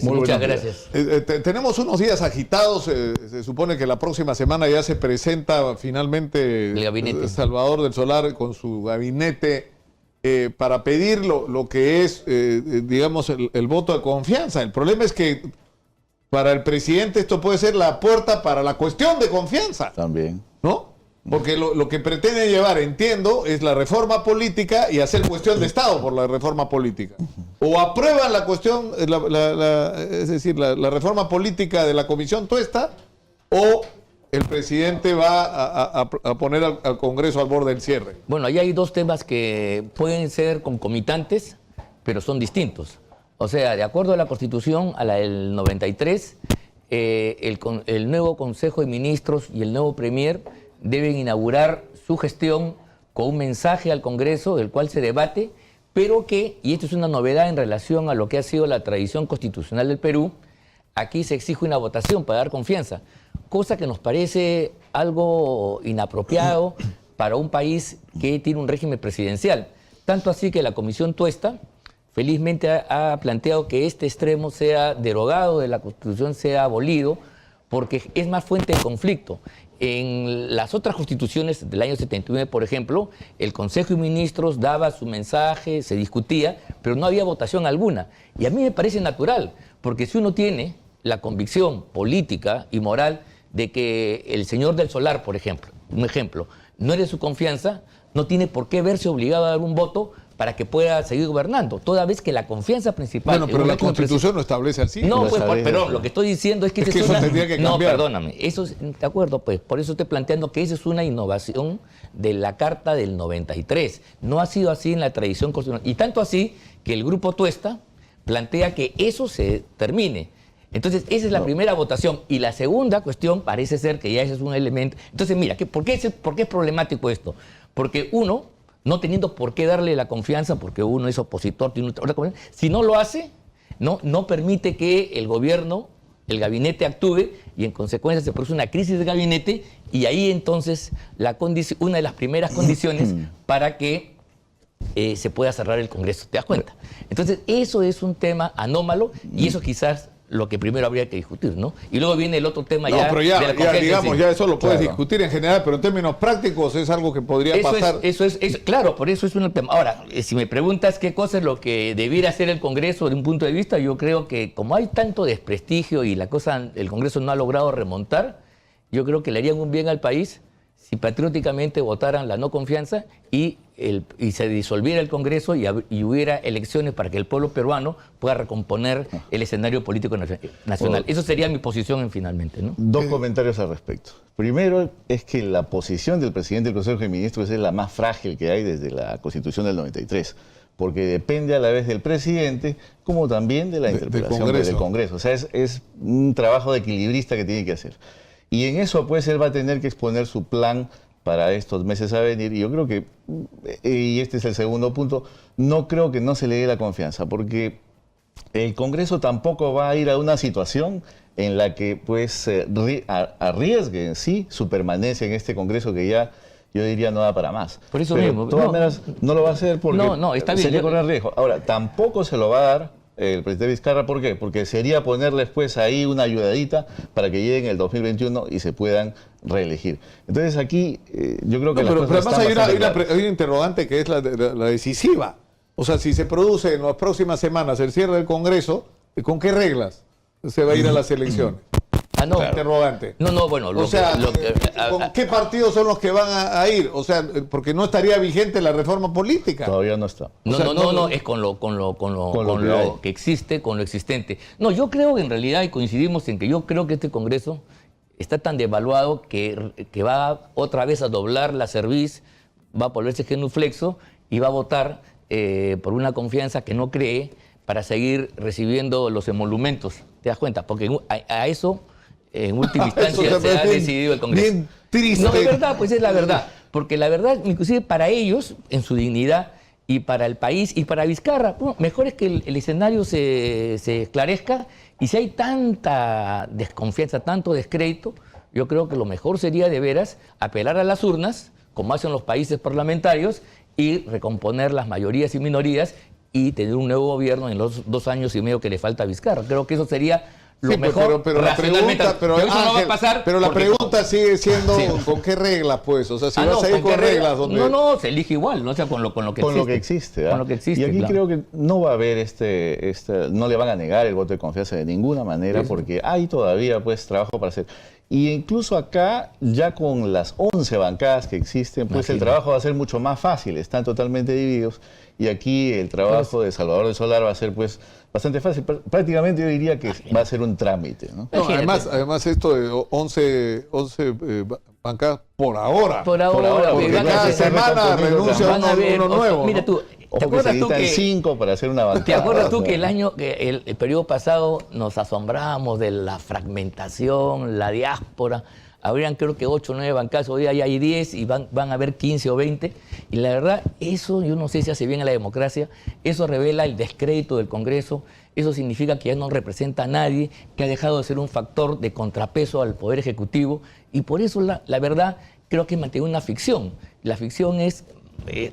Muchas gracias. Tenemos unos días agitados. Se supone que la próxima semana ya se presenta finalmente el gabinete. Salvador del Solar con su gabinete para pedir lo que es, digamos, el voto de confianza. El problema es que para el presidente esto puede ser la puerta para la cuestión de confianza. También. ¿No? Porque lo que pretende llevar, entiendo, es la reforma política y hacer cuestión de Estado por la reforma política. O aprueban la cuestión, es decir, la reforma política de la Comisión Tuesta, o el presidente va a poner al Congreso al borde del cierre. Bueno, ahí hay dos temas que pueden ser concomitantes, pero son distintos. O sea, de acuerdo a la Constitución, a la del 93, el nuevo Consejo de Ministros y el nuevo Premier deben inaugurar su gestión con un mensaje al Congreso del cual se debate, pero que, y esto es una novedad en relación a lo que ha sido la tradición constitucional del Perú, aquí se exige una votación para dar confianza, cosa que nos parece algo inapropiado para un país que tiene un régimen presidencial. Tanto así que la Comisión Tuesta felizmente ha planteado que este extremo sea derogado de la Constitución, sea abolido, porque es más fuente de conflicto. En las otras constituciones del año 79, por ejemplo, el Consejo de Ministros daba su mensaje, se discutía, pero no había votación alguna. Y a mí me parece natural, porque si uno tiene la convicción política y moral de que el señor del Solar, por ejemplo, un ejemplo, no es de su confianza, no tiene por qué verse obligado a dar un voto para que pueda seguir gobernando, toda vez que la confianza principal... Bueno, pero la Constitución no establece así. No, pues, perdón, lo que estoy diciendo es que... eso tendría que cambiar. No, perdóname, eso es, de acuerdo, pues, por eso estoy planteando que esa es una innovación de la Carta del 93. No ha sido así en la tradición constitucional. Y tanto así que el Grupo Tuesta plantea que eso se termine. Entonces, esa es la primera votación. Y la segunda cuestión parece ser que ya ese es un elemento... Entonces, mira, ¿por qué es problemático esto? Porque uno... no teniendo por qué darle la confianza, porque uno es opositor, tiene otra confianza. Si no lo hace, no permite que el gobierno, el gabinete actúe y en consecuencia se produce una crisis de gabinete y ahí entonces una de las primeras condiciones para que se pueda cerrar el Congreso. ¿Te das cuenta? Entonces eso es un tema anómalo y eso quizás lo que primero habría que discutir, ¿no? Y luego viene el otro tema ya de la confianza, digamos, ya eso lo puedes discutir en general, pero en términos prácticos es algo que podría pasar. Claro, por eso es un tema. Ahora, si me preguntas qué cosa es lo que debiera hacer el Congreso de un punto de vista, yo creo que como hay tanto desprestigio y el Congreso no ha logrado remontar, yo creo que le harían un bien al país si patrióticamente votaran la no confianza y se disolviera el Congreso y hubiera elecciones para que el pueblo peruano pueda recomponer el escenario político nacional. Eso sería mi posición finalmente, ¿no? Dos comentarios al respecto. Primero es que la posición del presidente del Consejo de Ministros es la más frágil que hay desde la Constitución del 93, porque depende a la vez del presidente como también de la interpelación del Congreso. O sea, es un trabajo de equilibrista que tiene que hacer. Y en eso, pues, él va a tener que exponer su plan para estos meses a venir. Y yo creo que, y este es el segundo punto, no creo que no se le dé la confianza, porque el Congreso tampoco va a ir a una situación en la que, pues, arriesgue en sí su permanencia en este Congreso que ya, yo diría, no da para más. Por eso pero mismo. De todas maneras, no lo va a hacer porque está bien, sería correr riesgo. Ahora, tampoco se lo va a dar el presidente Vizcarra. ¿Por qué? Porque sería ponerles pues ahí una ayudadita para que lleguen el 2021 y se puedan reelegir. Entonces aquí yo creo que pero además hay una interrogante que es la decisiva. O sea, si se produce en las próximas semanas el cierre del Congreso, ¿con qué reglas se va a ir a las elecciones? No. Interrogante. Bueno, ¿con qué partidos son los que van a ir? O sea, porque no estaría vigente la reforma política. Todavía no está. No, es con lo que existe, con lo existente. No, yo creo que en realidad, y coincidimos en que yo creo que este Congreso está tan devaluado que va otra vez a doblar la cerviz, va a volverse genuflexo y va a votar por una confianza que no cree para seguir recibiendo los emolumentos. ¿Te das cuenta? Porque a eso... en última instancia se ha decidido el Congreso. Bien triste. No, es verdad, pues es la verdad. Porque la verdad, inclusive para ellos, en su dignidad, y para el país, y para Vizcarra, bueno, mejor es que el escenario se esclarezca, y si hay tanta desconfianza, tanto descrédito, yo creo que lo mejor sería de veras apelar a las urnas, como hacen los países parlamentarios, y recomponer las mayorías y minorías y tener un nuevo gobierno en los 2 años y medio que le falta a Vizcarra. Creo que eso sería lo mejor. Pero la pregunta, pero eso no va a Ángel, pasar. pero la pregunta sigue siendo Sí. ¿con qué reglas, pues? O sea, si vas no, a ir con reglas donde... No, se elige igual, ¿no? O sea, con lo que existe. ¿ah? Con lo que existe, y aquí claro. creo que no va a haber no le van a negar el voto de confianza de ninguna manera, porque hay todavía pues trabajo para hacer. Y incluso acá, ya con las 11 bancadas que existen, pues el trabajo va a ser mucho más fácil, están totalmente divididos. Y aquí el trabajo de Salvador de Solar va a ser pues bastante fácil. Prácticamente yo diría que va a ser un trámite, ¿no? No, además esto de 11 bancadas por ahora. Por ahora, porque van a cada hacer- semana renuncia van a ver, uno nuevo. Mira ¿no? tú, ¿te Ojo que se acuerdas tú necesitan que 5 para hacer una bancada? ¿Te acuerdas tú O sea, que el periodo pasado nos asombramos de la fragmentación, la diáspora? Habrían creo que 8 o 9 bancadas, hoy día ya hay 10 y van a haber 15 o 20. Y la verdad, eso yo no sé si hace bien a la democracia, eso revela el descrédito del Congreso, eso significa que ya no representa a nadie, que ha dejado de ser un factor de contrapeso al Poder Ejecutivo. Y por eso la verdad creo que mantiene una ficción. La ficción es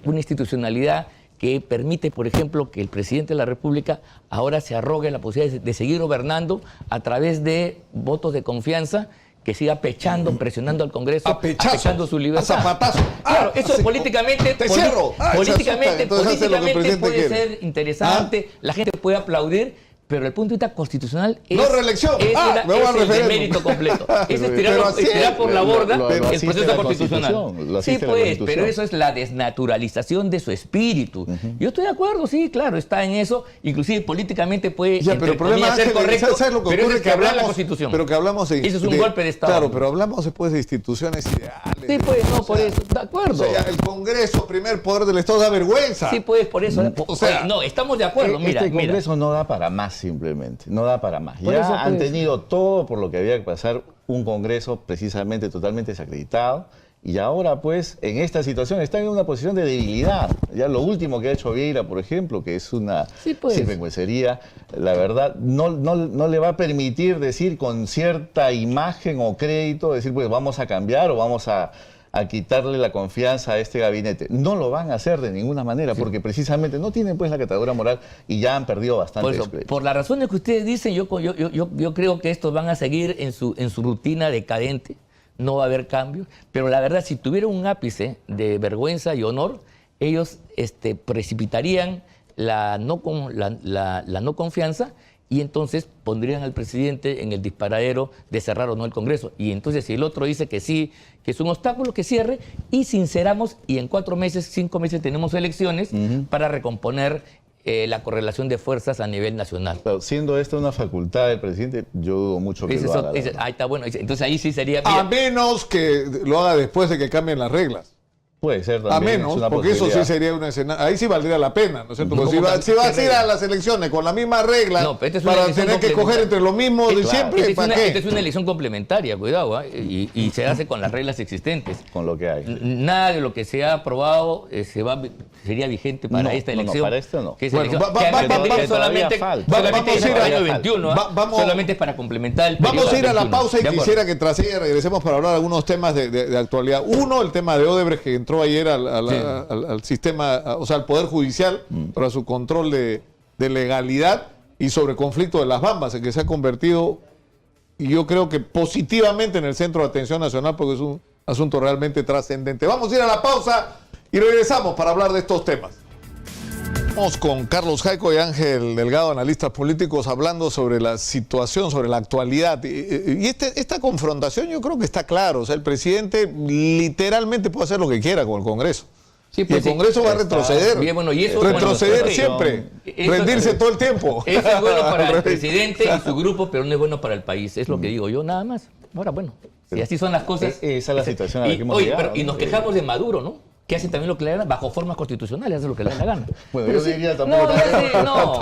una institucionalidad que permite, por ejemplo, que el presidente de la República ahora se arrogue la posibilidad de seguir gobernando a través de votos de confianza, que siga pechando, presionando al Congreso, apechando su libertad. A zapatazo. Claro, eso políticamente, te cierro. políticamente Entonces hace lo que el presidente puede quiere. ser interesante, la gente puede aplaudir, pero el punto de vista constitucional es, No reelección. es, me voy al el referéndum. demérito completo. Es Pero así tirar por la borda lo el asiste proceso la constitucional. Constitución, lo Sí, asiste la pues, Constitución. pero eso es la desnaturalización de su espíritu. Yo estoy de acuerdo, sí, claro, está en eso. Inclusive políticamente puede Ya, pero el problema ser Ángel, correcto, ¿sabes lo que pero ocurre? es que hablar la Constitución. Pero que hablamos de... Eso es un golpe de Estado. Claro, pero hablamos después de instituciones ideales. Sí, pues, no, O por sea, eso, de acuerdo. O sea, el Congreso, primer poder del Estado, da vergüenza. Sí, pues, por eso. O sea, Oye, no, estamos de acuerdo. Mira, Este Congreso no da para más simplemente, no da para más. Por Ya eso, han pues. tenido todo por lo que había que pasar, un Congreso precisamente totalmente desacreditado, y ahora pues en esta situación están en una posición de debilidad. Ya lo último que ha hecho Vieira, por ejemplo, que es una Sí, pues. sinvergüencería, la verdad no le va a permitir decir con cierta imagen o crédito, decir pues vamos a cambiar o vamos a quitarle la confianza a este gabinete. No lo van a hacer de ninguna manera, porque precisamente no tienen pues la catadura moral y ya han perdido bastante. Por eso, por las razones que ustedes dicen, yo creo que estos van a seguir en su rutina decadente, no va a haber cambios, pero la verdad, si tuvieran un ápice de vergüenza y honor, ellos precipitarían la no confianza y entonces pondrían al presidente en el disparadero de cerrar o no el Congreso. Y entonces si el otro dice que sí, que es un obstáculo, que cierre y sinceramos, y en 4 meses, 5 meses tenemos elecciones para recomponer la correlación de fuerzas a nivel nacional. Pero siendo esta una facultad del presidente, yo dudo mucho que lo haga. Ahí está bueno. Entonces ahí sí sería... A mira, menos que lo haga después de que cambien las reglas. Puede ser A también. menos, es una porque eso sí posibilidad. sería una escena. Ahí sí valdría la pena, ¿no es cierto? No, Porque si ¿qué vas a ir regla? a las elecciones con la misma regla No, pero esta es una para elección tener que escoger entre lo mismo de Claro. siempre, esta ¿para qué? es una elección complementaria, cuidado, ¿eh? y se hace con las reglas existentes. Con lo que hay. Nada de lo que se ha aprobado sería vigente para No, esta no, no, elección. para esto no. Que es Bueno, elección- va- que va- además va- tendría va- solamente todavía falta. solamente Vamos es a ir para a- el año 21, ¿ah? vamos- Solamente es para complementar el Vamos periodo a ir a la 21. pausa y ¿De acuerdo? quisiera que tras ella regresemos para hablar de algunos temas de actualidad. Uno, el tema de Odebrecht, que entró ayer al sistema, o sea, al Poder Judicial para su control de legalidad, y sobre conflicto de las Bambas, en que se ha convertido, y yo creo que positivamente, en el centro de atención nacional, porque es un asunto realmente trascendente. Vamos a ir a la pausa y regresamos para hablar de estos temas. Vamos con Carlos Jaico y Ángel Delgado, analistas políticos, hablando sobre la situación, sobre la actualidad. Y esta confrontación yo creo que está claro. O sea, el presidente literalmente puede hacer lo que quiera con el Congreso. Sí, Y pues el Congreso va a está retroceder. bien, bueno, y eso, retroceder bueno, siempre. eso- rendirse todo el tiempo. Eso es bueno para Al el revés. presidente y su grupo, pero no es bueno para el país. Es lo que digo yo, nada más. Ahora, bueno, si así son las cosas. Esa es la situación a la que hemos oye, llegado, y ¿no? nos quejamos de Maduro, ¿no? Que hace también lo que le da la gana, bajo formas constitucionales, hace lo que le da la gana. Bueno, Pero yo diría tampoco no,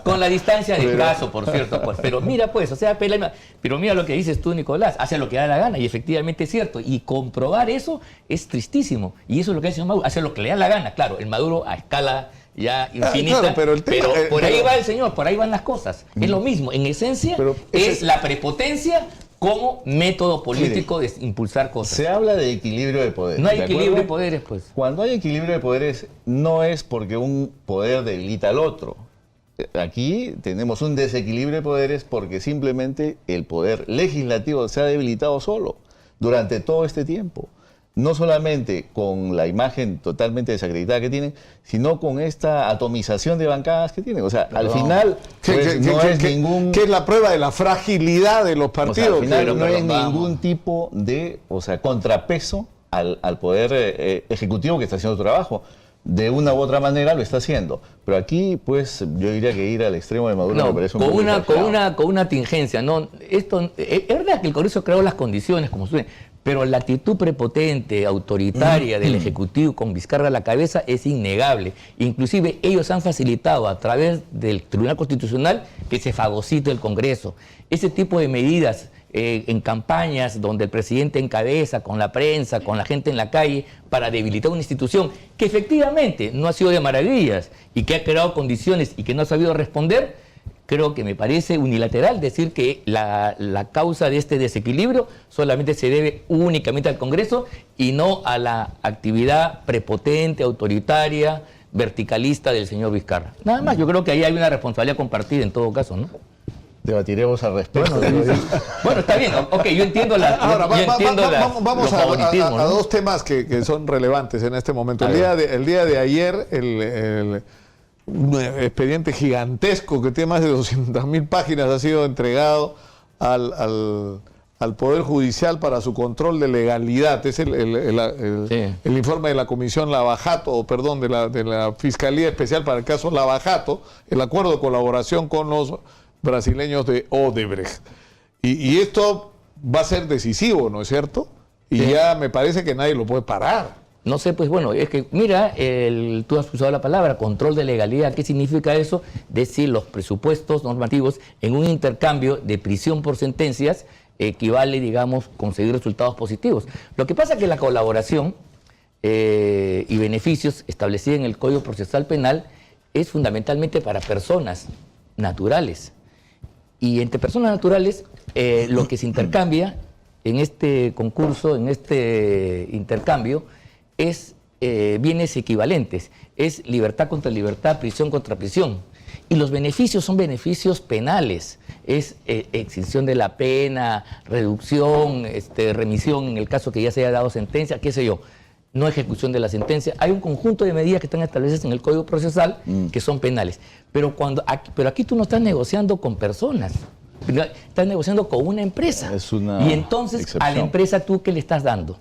con la distancia de caso, por cierto, pues. Pero mira, pues, o sea, pero mira lo que dices tú, Nicolás, hace lo que da la gana, y efectivamente es cierto. Y comprobar eso es tristísimo. Y eso es lo que hace Maduro, hace lo que le da la gana. Claro, el Maduro a escala ya infinita, claro, pero el tema- por ahí va el señor, por ahí van las cosas. Es lo mismo, en esencia Pero es la prepotencia como método político de impulsar cosas. Se habla de equilibrio de poderes. No hay ¿de equilibrio acuerdo? de poderes, pues. Cuando hay equilibrio de poderes, no es porque un poder debilita al otro. Aquí tenemos un desequilibrio de poderes porque simplemente el poder legislativo se ha debilitado solo durante todo este tiempo. No solamente con la imagen totalmente desacreditada que tienen, sino con esta atomización de bancadas que tienen. O sea, al final pues, no es ningún... ¿Qué es la prueba de la fragilidad de los O sea, partidos? al final no es vamos. ningún tipo de contrapeso al poder ejecutivo que está haciendo su trabajo. De una u otra manera lo está haciendo. Pero aquí, pues, yo diría que ir al extremo de Maduro me No, parece un con poco una, exagerado. con una tingencia. No, esto, es verdad que el Congreso creó las condiciones, como suene, pero la actitud prepotente, autoritaria del Ejecutivo con Vizcarra a la cabeza es innegable. Inclusive ellos han facilitado a través del Tribunal Constitucional que se fagocite el Congreso. Ese tipo de medidas en campañas donde el presidente encabeza con la prensa, con la gente en la calle, para debilitar una institución que efectivamente no ha sido de maravillas y que ha creado condiciones y que no ha sabido responder, creo que me parece unilateral decir que la causa de este desequilibrio solamente se debe únicamente al Congreso y no a la actividad prepotente, autoritaria, verticalista del señor Vizcarra. Nada más, yo creo que ahí hay una responsabilidad compartida en todo caso, ¿no? Debatiremos al respecto. Bueno, está bien, ok, yo entiendo Ahora, vamos los a favoritismos, ¿no? dos temas que son relevantes en este momento. El día de ayer, un expediente gigantesco que tiene más de 200.000 páginas ha sido entregado al Poder Judicial para su control de legalidad. Es el informe de la Comisión Lavajato, perdón, de la Fiscalía Especial para el caso Lavajato, el acuerdo de colaboración con los brasileños de Odebrecht. Y esto va a ser decisivo, ¿no es cierto? Y ya me parece que nadie lo puede parar. No sé, pues bueno, es que mira, tú has usado la palabra control de legalidad. ¿Qué significa eso? Decir los presupuestos normativos en un intercambio de prisión por sentencias equivale, digamos, conseguir resultados positivos. Lo que pasa es que la colaboración y beneficios establecida en el Código Procesal Penal es fundamentalmente para personas naturales. Y entre personas naturales, lo que se intercambia en este concurso, en este intercambio, es bienes equivalentes. Es libertad contra libertad, prisión contra prisión. Y los beneficios son beneficios penales. Es extinción de la pena, reducción, remisión en el caso que ya se haya dado sentencia, qué sé yo. No ejecución de la sentencia. Hay un conjunto de medidas que están establecidas en el Código Procesal que son penales. Pero aquí tú no estás negociando con personas, estás negociando con una empresa. Es una y entonces excepción. a la empresa tú, ¿qué le estás dando?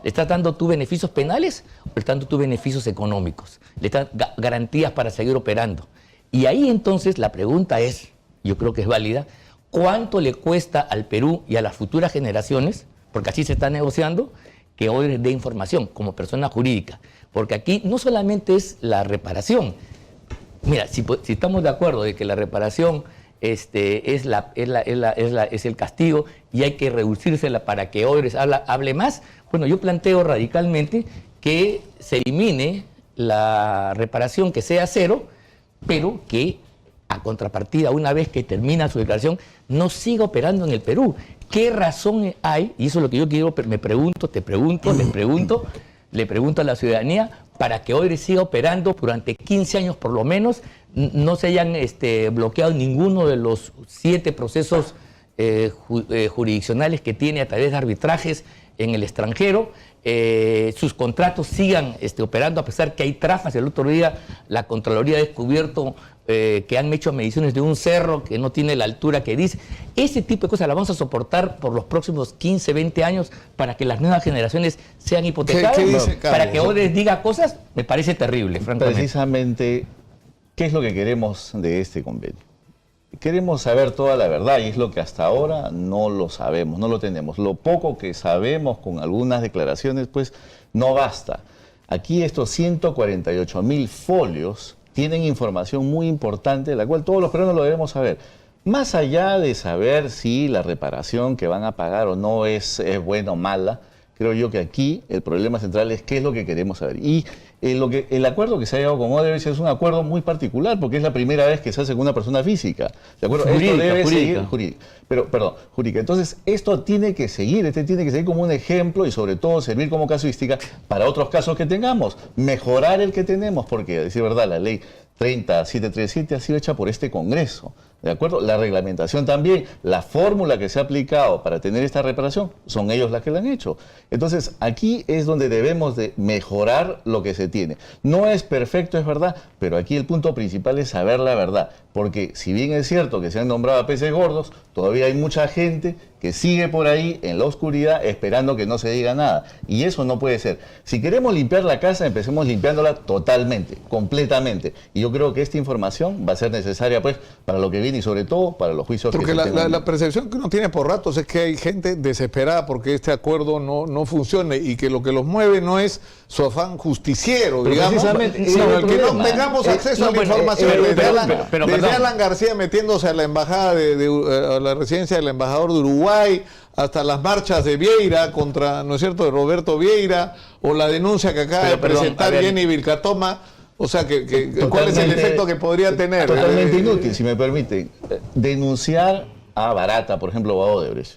¿Le estás dando tú beneficios penales o le estás dando tú beneficios económicos? ¿Le estás garantías para seguir operando? Y ahí entonces la pregunta es, yo creo que es válida, ¿cuánto le cuesta al Perú y a las futuras generaciones, porque así se está negociando, que hoy les dé información como persona jurídica? Porque aquí no solamente es la reparación. Mira, si estamos de acuerdo de que la reparación es el castigo y hay que reducírsela para que Odebrecht hable más, bueno, yo planteo radicalmente que se elimine la reparación, que sea cero, pero que a contrapartida, una vez que termina su declaración, no siga operando en el Perú. ¿Qué razón hay? Y eso es lo que yo quiero, me pregunto, te pregunto, les pregunto, le pregunto a la ciudadanía, para que Odebrecht siga operando durante 15 años por lo menos, no se hayan bloqueado ninguno de los 7 procesos jurisdiccionales que tiene a través de arbitrajes en el extranjero, sus contratos sigan operando a pesar que hay trafas. El otro día la Contraloría ha descubierto que han hecho mediciones de un cerro que no tiene la altura que dice. Ese tipo de cosas las vamos a soportar por los próximos 15, 20 años para que las nuevas generaciones sean hipotecadas. ¿Qué dice Carlos? Para que Odebrecht diga cosas, me parece terrible, francamente. Precisamente, ¿qué es lo que queremos de este convenio? Queremos saber toda la verdad y es lo que hasta ahora no lo sabemos, no lo tenemos. Lo poco que sabemos con algunas declaraciones, pues no basta. Aquí estos 148.000 folios tienen información muy importante, la cual todos los peruanos lo debemos saber. Más allá de saber si la reparación que van a pagar o no es buena o mala, creo yo que aquí el problema central es qué es lo que queremos saber. Y El acuerdo que se ha llegado con Odebrecht es un acuerdo muy particular porque es la primera vez que se hace con una persona física. ¿De acuerdo? Jurídica, esto debe jurídica. seguir, jurídica. Pero, perdón, jurídica. Entonces, esto tiene que seguir, tiene que seguir como un ejemplo y sobre todo servir como casuística para otros casos que tengamos. Mejorar el que tenemos, porque, a decir verdad, la ley 30737 ha sido hecha por este Congreso. ¿De acuerdo? La reglamentación también, la fórmula que se ha aplicado para tener esta reparación, son ellos las que la han hecho. Entonces, aquí es donde debemos de mejorar lo que se tiene. No es perfecto, es verdad, pero aquí el punto principal es saber la verdad. Porque si bien es cierto que se han nombrado a peces gordos, todavía hay mucha gente que sigue por ahí en la oscuridad esperando que no se diga nada. Y eso no puede ser. Si queremos limpiar la casa, empecemos limpiándola totalmente, completamente. Y yo creo que esta información va a ser necesaria pues para lo que viene y sobre todo para los juicios Porque que se tengan. la percepción que uno tiene por ratos es que hay gente desesperada porque este acuerdo no funcione y que lo que los mueve no es su afán justiciero, Pero digamos, precisamente, sino ese es el el que no problema. tengamos acceso a la información. Desde Alan García metiéndose a la embajada a la residencia del embajador de Uruguay, hasta las marchas de Vieira contra, ¿no es cierto?, de Roberto Vieira, o la denuncia que acaba de presentar Jenny Vilcatoma. O sea, ¿cuál es el efecto que podría tener? Totalmente inútil, si me permiten. Denunciar a Barata, por ejemplo, o a Odebrecht,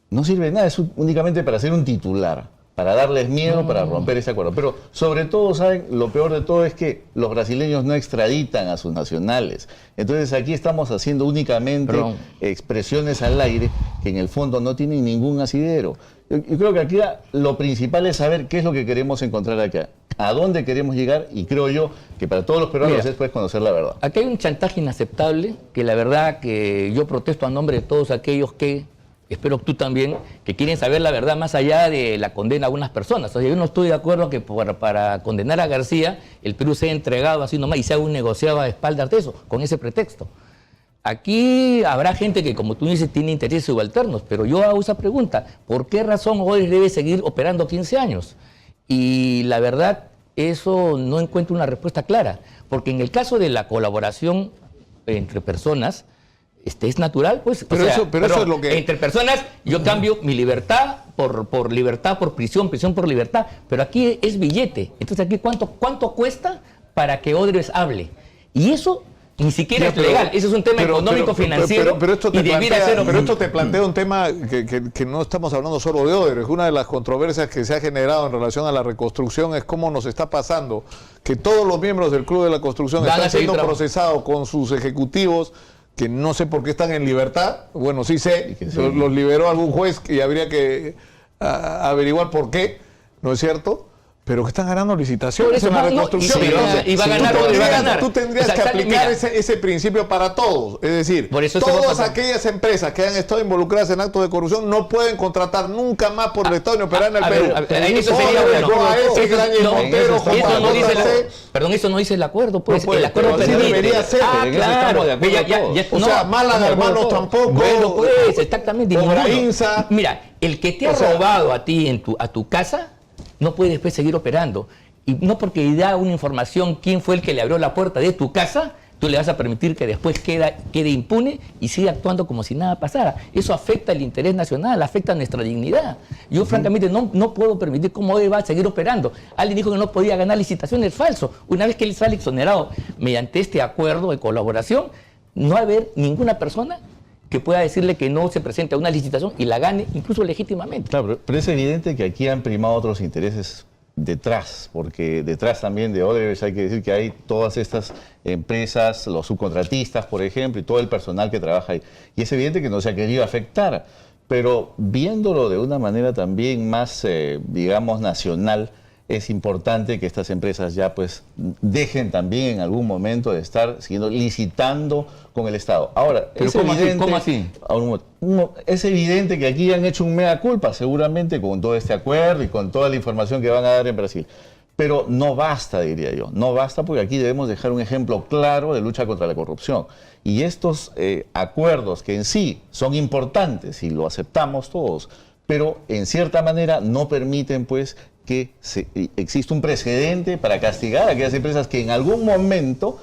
no sirve de nada, es únicamente para hacer un titular, para darles miedo, para romper ese acuerdo. Pero sobre todo, ¿saben? Lo peor de todo es que los brasileños no extraditan a sus nacionales. Entonces aquí estamos haciendo únicamente expresiones al aire que en el fondo no tienen ningún asidero. Yo creo que aquí lo principal es saber qué es lo que queremos encontrar acá, a dónde queremos llegar, y creo yo que para todos los peruanos es pues conocer la verdad. Aquí hay un chantaje inaceptable que la verdad que yo protesto a nombre de todos aquellos que, espero que tú también, que quieren saber la verdad más allá de la condena a algunas personas. O sea, yo no estoy de acuerdo que para condenar a García el Perú sea entregado así nomás y se haga un negociado a espaldas de eso, con ese pretexto. Aquí habrá gente que, como tú dices, tiene intereses subalternos, pero yo hago esa pregunta: ¿por qué razón Odebrecht debe seguir operando 15 años? Y la verdad, eso no encuentro una respuesta clara, porque en el caso de la colaboración entre personas, es natural, pues. Pero eso es lo que... Entre personas, yo cambio mi libertad por libertad, por prisión, prisión por libertad, pero aquí es billete. Entonces, aquí, ¿cuánto cuesta para que Odebrecht hable? Y eso ni siquiera es legal, eso es un tema económico, financiero, pero esto te y debiera ser... Pero esto te plantea un tema que no estamos hablando solo de Odebrecht. Una de las controversias que se ha generado en relación a la reconstrucción es cómo nos está pasando que todos los miembros del Club de la Construcción están siendo procesados con sus ejecutivos, que no sé por qué están en libertad. Bueno, sí sé, los liberó algún juez y habría que averiguar por qué, ¿no es cierto? Pero que están ganando licitaciones en la reconstrucción. Y va a ganar, Tú tendrías que aplicar ese principio para todos. Es decir, todas aquellas empresas que han estado involucradas en actos de corrupción no pueden contratar nunca más por el Estado ni operar en el Perú. Eso sería bueno. Eso no dice el acuerdo, pues. El acuerdo debería ser. Claro. O sea, Málaga Hermanos tampoco. Bueno, pues, exactamente. Obrainsa. Mira, el que te ha robado a ti a tu casa no puede después seguir operando. Y no porque da una información quién fue el que le abrió la puerta de tu casa, tú le vas a permitir que después quede impune y siga actuando como si nada pasara. Eso afecta el interés nacional, afecta nuestra dignidad. Yo francamente no puedo permitir cómo Odebrecht va a seguir operando. Alguien dijo que no podía ganar licitaciones, falso. Una vez que él sale exonerado mediante este acuerdo de colaboración, no va a haber ninguna persona que pueda decirle que no se presente a una licitación y la gane, incluso legítimamente. Claro, pero es evidente que aquí han primado otros intereses detrás, porque detrás también de Odebrecht hay que decir que hay todas estas empresas, los subcontratistas, por ejemplo, y todo el personal que trabaja ahí. Y es evidente que no se ha querido afectar, pero viéndolo de una manera también más, digamos, nacional, es importante que estas empresas ya pues dejen también en algún momento de estar siguiendo licitando con el Estado. Ahora, ¿pero cómo así? Es evidente que aquí han hecho un mea culpa seguramente con todo este acuerdo y con toda la información que van a dar en Brasil. Pero no basta, diría yo. No basta, porque aquí debemos dejar un ejemplo claro de lucha contra la corrupción. Y estos acuerdos que en sí son importantes y lo aceptamos todos, pero en cierta manera no permiten pues que existe un precedente para castigar a aquellas empresas que en algún momento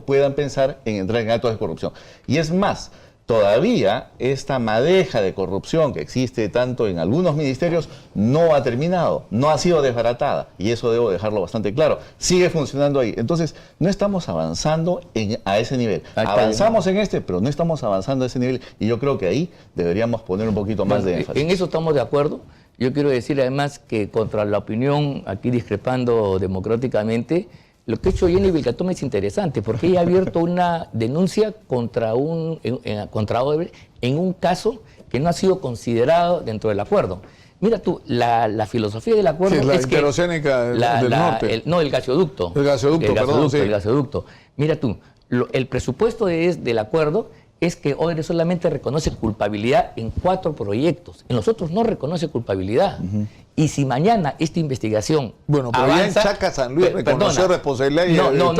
puedan pensar en entrar en actos de corrupción. Y es más, todavía esta madeja de corrupción que existe tanto en algunos ministerios no ha terminado, no ha sido desbaratada, y eso debo dejarlo bastante claro, sigue funcionando ahí. Entonces, no estamos avanzando a ese nivel. Avanzamos en pero no estamos avanzando a ese nivel, y yo creo que ahí deberíamos poner un poquito más de énfasis. En eso estamos de acuerdo. Yo quiero decir además que contra la opinión, aquí discrepando democráticamente, lo que ha hecho Jenny Vilcatoma es interesante, porque ella ha abierto una denuncia contra Odebrecht en un caso que no ha sido considerado dentro del acuerdo. Mira tú, la filosofía del acuerdo sí, la es que... interoceánica del norte. El gasoducto. El gasoducto, perdón, sí. El gasoducto. Mira tú, el presupuesto del acuerdo es que Odebrecht solamente reconoce culpabilidad en 4 proyectos. En los otros no reconoce culpabilidad. Y si mañana esta investigación bueno, pero avanza, ya en Chaca San Luis reconoció responsabilidad y no.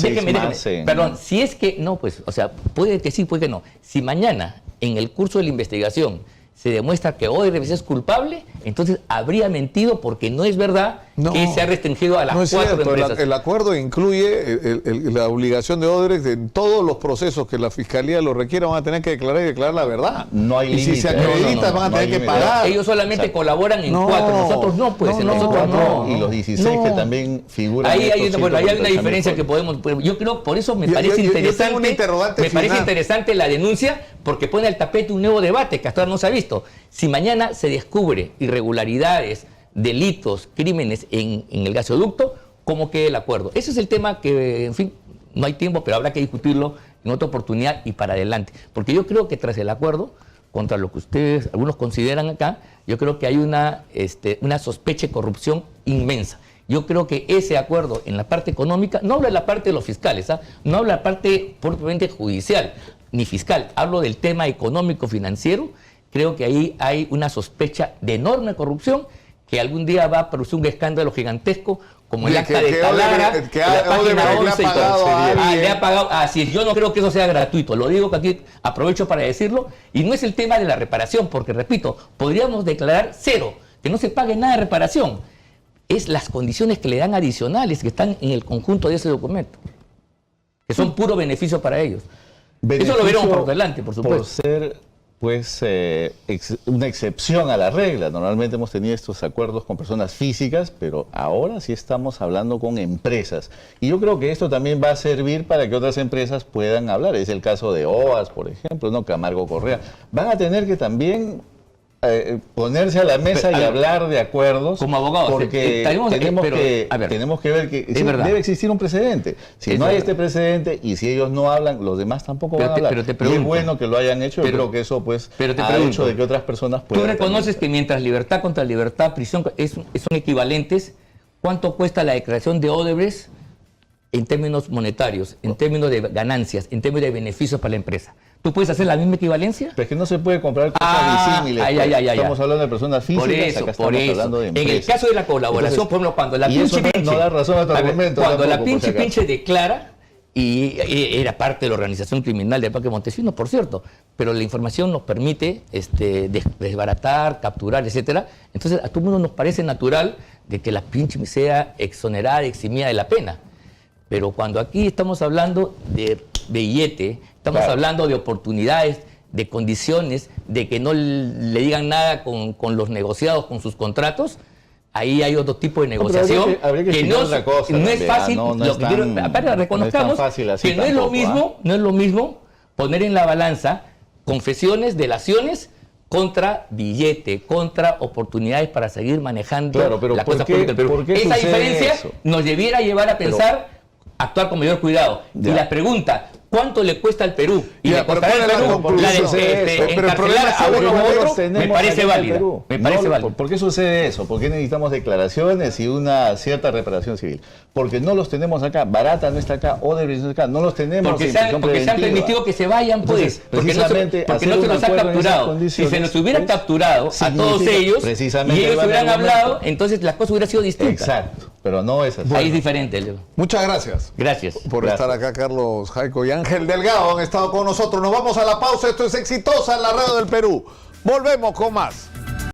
Déjeme. Perdón, si es que, no, pues, o sea, puede que sí, puede que no. Si mañana, en el curso de la investigación, se demuestra que Odebrecht es culpable, entonces habría mentido porque no es verdad que se ha restringido a las 4 empresas. El acuerdo incluye la obligación de Odebrecht en todos los procesos que la Fiscalía lo requiera, van a tener que declarar la verdad. No hay límite. Y si se acredita, van a tener que pagar. Ellos solamente colaboran en 4, nosotros no, pues. Nosotros no. Y los 16 que también figuran. Ahí hay una diferencia que podemos. Yo creo, por eso me parece interesante. Tengo un interrogante me parece interesante la denuncia, porque pone al tapete un nuevo debate que hasta ahora no se ha visto. Si mañana se descubre irregularidades, delitos, crímenes en el gasoducto, ¿cómo queda el acuerdo? Ese es el tema que, en fin, no hay tiempo, pero habrá que discutirlo en otra oportunidad y para adelante. Porque yo creo que tras el acuerdo, contra lo que ustedes, algunos consideran acá, yo creo que hay una sospecha de corrupción inmensa. Yo creo que ese acuerdo en la parte económica, no hablo de la parte de los fiscales, no hablo de la parte propiamente judicial ni fiscal, hablo del tema económico financiero. Creo que ahí hay una sospecha de enorme corrupción que algún día va a producir un escándalo gigantesco como el acta de Talara, la página 11 y todo. Le ha pagado. Así es, yo no creo que eso sea gratuito, lo digo que aquí aprovecho para decirlo, y no es el tema de la reparación, porque repito, podríamos declarar 0, que no se pague nada de reparación. Es las condiciones que le dan adicionales que están en el conjunto de ese documento, que son puro beneficio para ellos. Eso lo veremos por delante, por supuesto. Por ser, pues, una excepción a la regla. Normalmente hemos tenido estos acuerdos con personas físicas, pero ahora sí estamos hablando con empresas. Y yo creo que esto también va a servir para que otras empresas puedan hablar. Es el caso de OAS, por ejemplo, ¿no? Camargo Correa. Van a tener que también ponerse a la mesa y hablar de acuerdos como abogados, porque tenemos que ver que debe existir un precedente. Si no hay este precedente y si ellos no hablan, los demás tampoco van a hablar. Y es bueno que lo hayan hecho. Yo creo que eso pues ha hecho de que otras personas puedan. ¿Tú reconoces que mientras libertad contra libertad, prisión son equivalentes? ¿Cuánto cuesta la declaración de Odebrecht en términos monetarios, en términos de ganancias, en términos de beneficios para la empresa? ¿Tú puedes hacer la misma equivalencia? Pero es que no se puede comprar cosas disímiles. Estamos hablando de personas físicas, acá estamos hablando de empresas. En el caso de la colaboración, por ejemplo, cuando la Pinche Pinche... no da razón a tu argumento. Cuando la Pinche Pinche declara, y era parte de la organización criminal del Parque Montesinos, por cierto, pero la información nos permite desbaratar, capturar, etcétera. Entonces, a todo el mundo nos parece natural de que la Pinche sea exonerada, eximida de la pena. Pero cuando aquí estamos hablando de billete, estamos hablando de oportunidades, de condiciones, de que no le digan nada con los negociados, con sus contratos, ahí hay otro tipo de negociación habría que no es fácil. Reconozcamos que no es lo mismo, no es lo mismo poner en la balanza confesiones, delaciones contra billete, contra oportunidades para seguir manejando la cosa política del Perú. Esa diferencia nos debiera llevar a pensar, actuar con mayor cuidado. Y la pregunta, ¿cuánto le cuesta al Perú? Y le costará al Perú encarcelar a uno u otro, me parece válida. ¿Por qué sucede eso? ¿Por qué necesitamos declaraciones y una cierta reparación civil? Porque no los tenemos acá. Barata no está acá, Odebrecht no está acá. No los tenemos porque se han permitido que se vayan, pues. Porque no se los ha capturado. Si se nos hubiera capturado a todos ellos y ellos hubieran hablado, entonces la cosa hubiera sido distinta. Exacto. Pero no es así. Ahí es diferente, Leo. Muchas gracias. Gracias. Por estar acá, Carlos Jaico y Ángel Delgado han estado con nosotros. Nos vamos a la pausa. Esto es Exitosa en la Radio del Perú. Volvemos con más.